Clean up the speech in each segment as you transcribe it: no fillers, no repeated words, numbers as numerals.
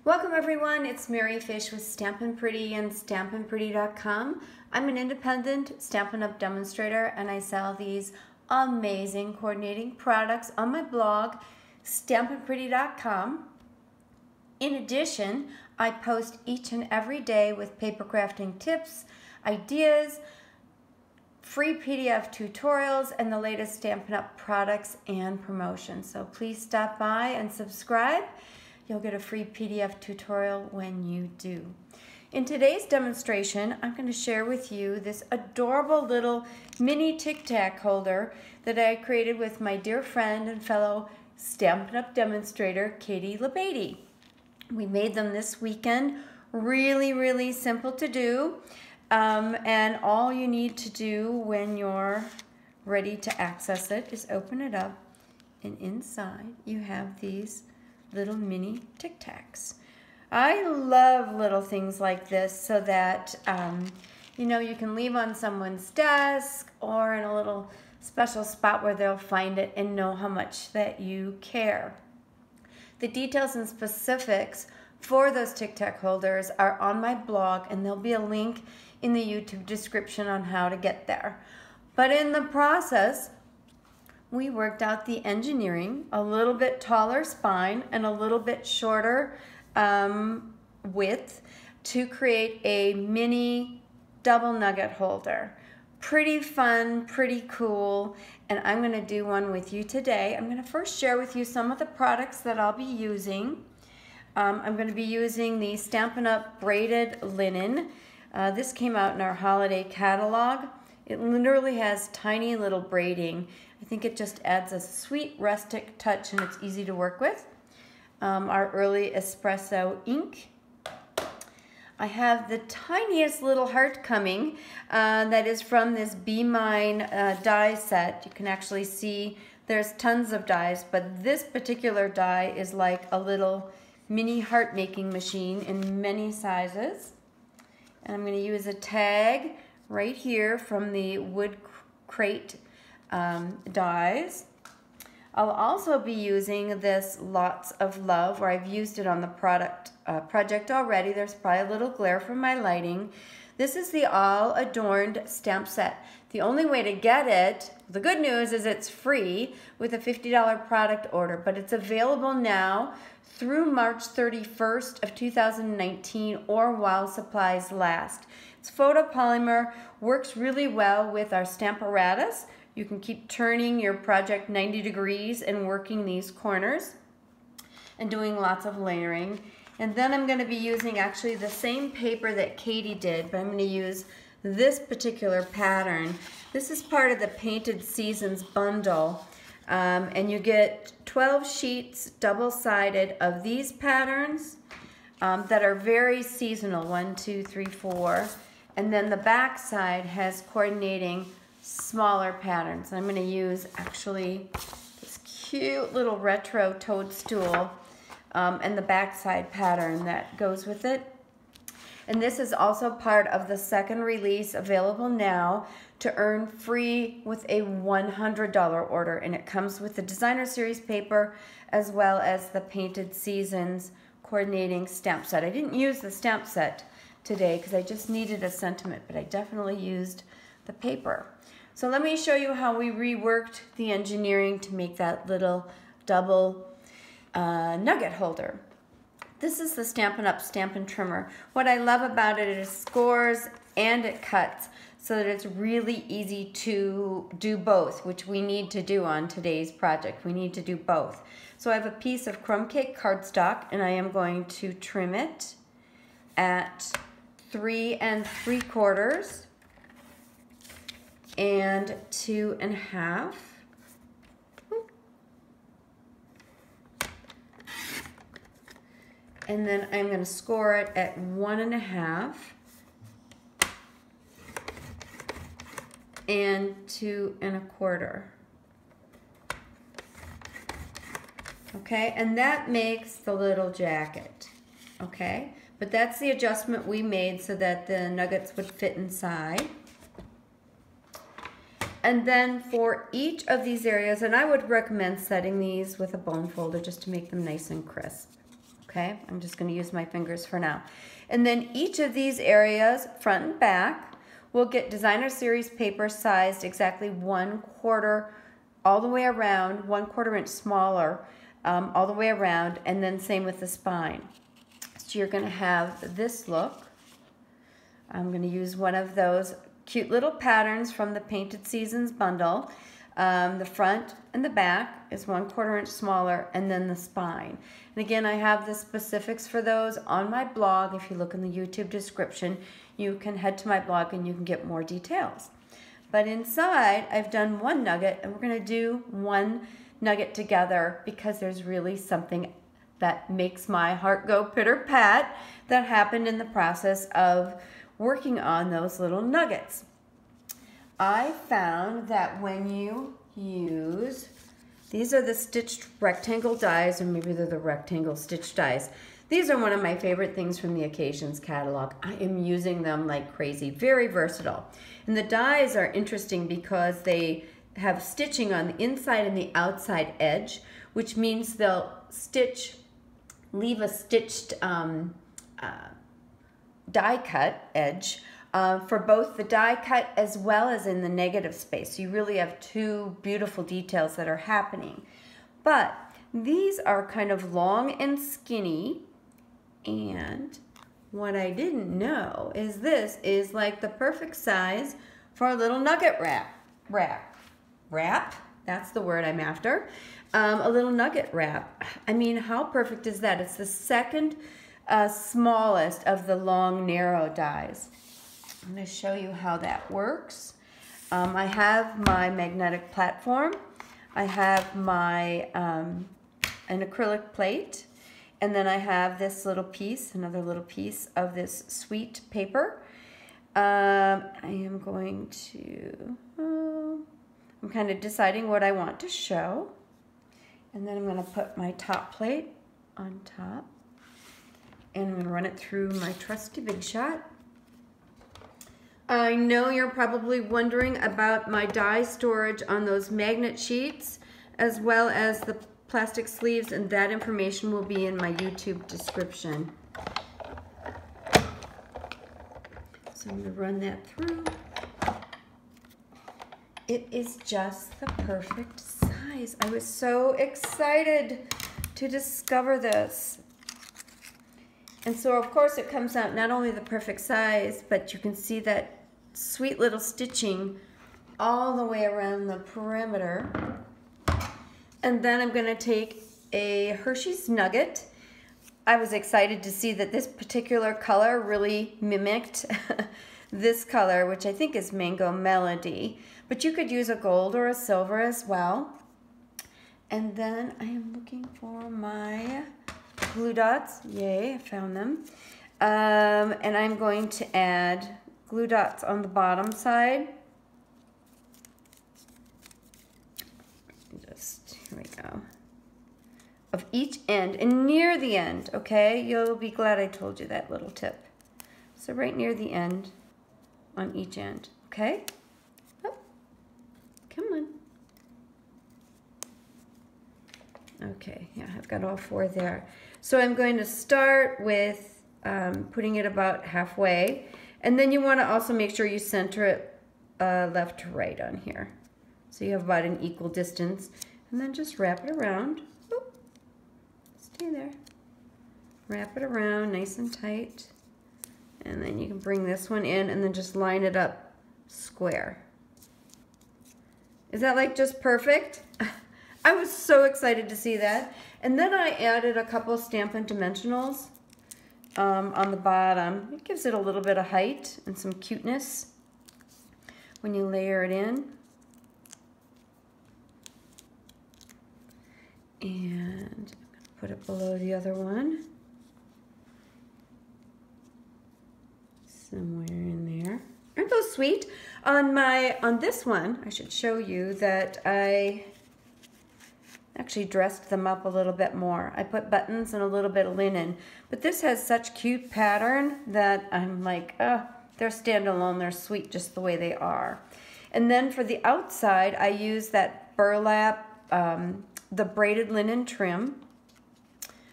Welcome everyone, it's Mary Fish with Stampin' Pretty and StampinPretty.com. I'm an independent Stampin' Up demonstrator and I sell these amazing coordinating products on my blog, StampinPretty.com. In addition, I post each and every day with paper crafting tips, ideas, free PDF tutorials, and the latest Stampin' Up products and promotions. So please stop by and subscribe. You'll get a free PDF tutorial when you do. In today's demonstration, I'm going to share with you this adorable little mini Tic Tac holder that I created with my dear friend and fellow Stampin' Up demonstrator, Katie LeBady. We made them this weekend. Really simple to do. And all you need to do when you're ready to access it is open it up, and inside you have these little mini Tic Tacs. I love little things like this so that you know, you can leave on someone's desk or in a little special spot where they'll find it and know how much that you care. The details and specifics for those Tic Tac holders are on my blog, and there'll be a link in the YouTube description on how to get there. But in the process, we worked out the engineering, a little bit taller spine and a little bit shorter width to create a mini double nugget holder. Pretty fun, pretty cool, and I'm going to do one with you today. I'm going to first share with you some of the products that I'll be using. I'm going to be using the Stampin' Up braided linen. This came out in our holiday catalog. It literally has tiny little braiding. I think it just adds a sweet rustic touch and it's easy to work with. Our early espresso ink. I have the tiniest little heart coming that is from this Be Mine die set. You can actually see there's tons of dies, but this particular die is like a little mini heart making machine in many sizes. And I'm going to use a tag right here from the wood crate dies. I'll also be using this Lots of Love, where I've used it on the project already. There's probably a little glare from my lighting. This is the all adorned stamp set. The only way to get it, the good news is it's free with a $50 product order, but it's available now through March 31st of 2019 or while supplies last. It's photopolymer, works really well with our Stamparatus. You can keep turning your project 90 degrees and working these corners and doing lots of layering. And then I'm going to be using actually the same paper that Katie did, but I'm going to use this particular pattern. This is part of the Painted Seasons bundle. And you get 12 sheets double-sided of these patterns that are very seasonal, 1, 2, 3, 4. And then the back side has coordinating smaller patterns. I'm going to use actually this cute little retro toadstool and the back side pattern that goes with it. And this is also part of the second release available now to earn free with a $100 order. And it comes with the Designer Series paper as well as the Painted Seasons coordinating stamp set. I didn't use the stamp set today because I just needed a sentiment, but I definitely used the paper. So let me show you how we reworked the engineering to make that little double nugget holder. This is the Stampin' Up Stampin' Trimmer. What I love about it is it scores and it cuts so that it's really easy to do both, which we need to do on today's project. We need to do both. So I have a piece of crumb cake cardstock and I am going to trim it at 3 3/4 and 2 1/2. And then I'm going to score it at 1 1/2 and 2 1/4. Okay, and that makes the little jacket. Okay, but that's the adjustment we made so that the nuggets would fit inside. And then for each of these areas, and I would recommend setting these with a bone folder just to make them nice and crisp. Okay, I'm just going to use my fingers for now. And then each of these areas, front and back, will get designer series paper sized exactly 1/4 all the way around, 1/4 inch smaller all the way around, and then same with the spine. So you're going to have this look. I'm going to use one of those cute little patterns from the Painted Seasons bundle. The front and the back is 1/4 inch smaller, and then the spine. And again, I have the specifics for those on my blog. If you look in the YouTube description, you can head to my blog and you can get more details. But inside, I've done one nugget, and we're going to do one nugget together because there's really something that makes my heart go pitter-pat that happened in the process of working on those little nuggets. I found that when you use, these are the stitched rectangle dies, or maybe they're the rectangle stitch dies. These are one of my favorite things from the Occasions catalog. I am using them like crazy, very versatile. And the dies are interesting because they have stitching on the inside and the outside edge, which means they'll leave a stitched die cut edge for both the die cut as well as in the negative space. So you really have two beautiful details that are happening. But these are kind of long and skinny, and what I didn't know is this is like the perfect size for a little nugget wrap. That's the word I'm after. A little nugget wrap. I mean, how perfect is that? It's the second smallest of the long, narrow dies. I'm going to show you how that works. I have my magnetic platform. I have my an acrylic plate. And then I have this little piece, another little piece of this sweet paper. I am going to, I'm kind of deciding what I want to show. And then I'm going to put my top plate on top. And I'm going to run it through my trusty Big Shot. I know you're probably wondering about my die storage on those magnet sheets, as well as the plastic sleeves, and that information will be in my YouTube description. So I'm going to run that through. It is just the perfect size. I was so excited to discover this. And so, of course, it comes out not only the perfect size, but you can see that sweet little stitching all the way around the perimeter. And then I'm going to take a Hershey's Nugget. I was excited to see that this particular color really mimicked this color, which I think is Mango Melody. But you could use a gold or a silver as well. And then I am looking for my glue dots. Yay, I found them. And I'm going to add glue dots on the bottom side. Here we go. Of each end, and near the end, okay? You'll be glad I told you that little tip. So right near the end, on each end, okay? Oh, come on. Okay, yeah, I've got all four there. So I'm going to start with putting it about halfway, and then you want to also make sure you center it left to right on here. So you have about an equal distance. And then just wrap it around. Oop. Stay there. Wrap it around nice and tight. And then you can bring this one in and then just line it up square. Is that like just perfect? I was so excited to see that. And then I added a couple Stampin' Dimensionals on the bottom. It gives it a little bit of height and some cuteness when you layer it in. And I'm going to put it below the other one. Somewhere in there. Aren't those sweet? On this one, I should show you that I actually dressed them up a little bit more. I put buttons and a little bit of linen. But this has such cute pattern that I'm like, oh, they're standalone. They're sweet just the way they are. And then for the outside, I use that burlap, the braided linen trim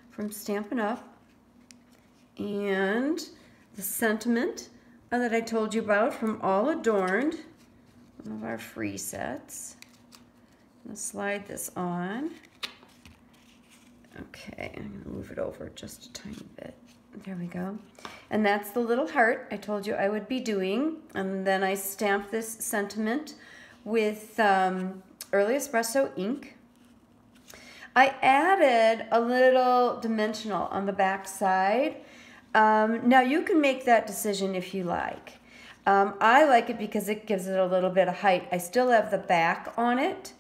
from Stampin' Up. and the sentiment that I told you about from All Adorned, one of our free sets. I'm going to slide this on. Okay, I'm going to move it over just a tiny bit. There we go. And that's the little heart I told you I would be doing. And then I stamped this sentiment with Early Espresso ink. I added a little dimensional on the back side. Now you can make that decision if you like. I like it because it gives it a little bit of height. I still have the back on it,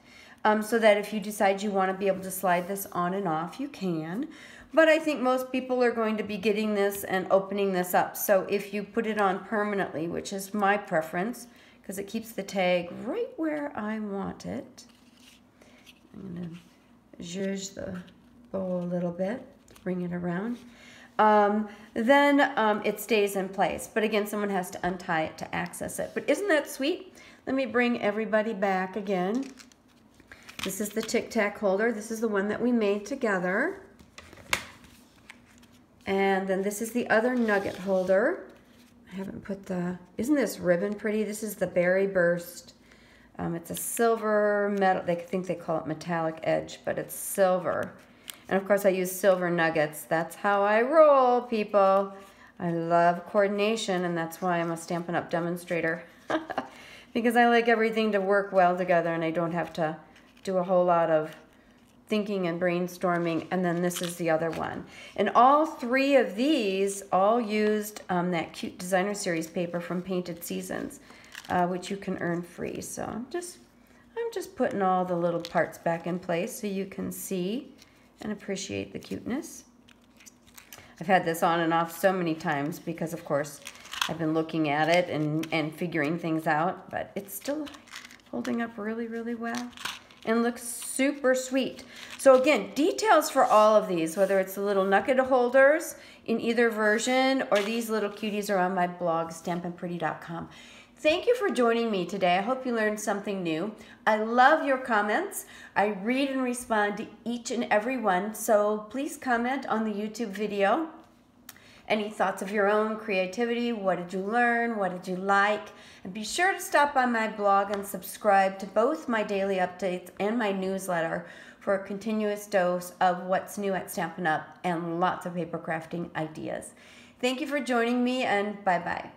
so that if you decide you want to be able to slide this on and off, you can. But I think most people are going to be getting this and opening this up. So if you put it on permanently, which is my preference, because it keeps the tag right where I want it. I'm going to zhuzh the bow a little bit, bring it around. Then it stays in place. But again, someone has to untie it to access it. But isn't that sweet? Let me bring everybody back again. This is the Tic Tac holder. This is the one that we made together. And then this is the other Nugget holder. I haven't put the, isn't this ribbon pretty? This is the Berry Burst. It's a silver metal, they think they call it metallic edge, but it's silver. And of course I use silver nuggets. That's how I roll, people. I love coordination, and that's why I'm a Stampin' Up! Demonstrator. Because I like everything to work well together, and I don't have to do a whole lot of thinking and brainstorming. And then this is the other one. And all three of these all used that cute designer series paper from Painted Seasons, which you can earn free. So I'm just putting all the little parts back in place so you can see and appreciate the cuteness. I've had this on and off so many times because, of course, I've been looking at it and figuring things out, but it's still holding up really, really well and looks super sweet. So again, details for all of these, whether it's the little Nugget holders in either version or these little cuties, are on my blog, stampinpretty.com. Thank you for joining me today. I hope you learned something new. I love your comments. I read and respond to each and every one, so please comment on the YouTube video. Any thoughts of your own, creativity, what did you learn, what did you like? And be sure to stop by my blog and subscribe to both my daily updates and my newsletter for a continuous dose of what's new at Stampin' Up! And lots of paper crafting ideas. Thank you for joining me, and bye-bye.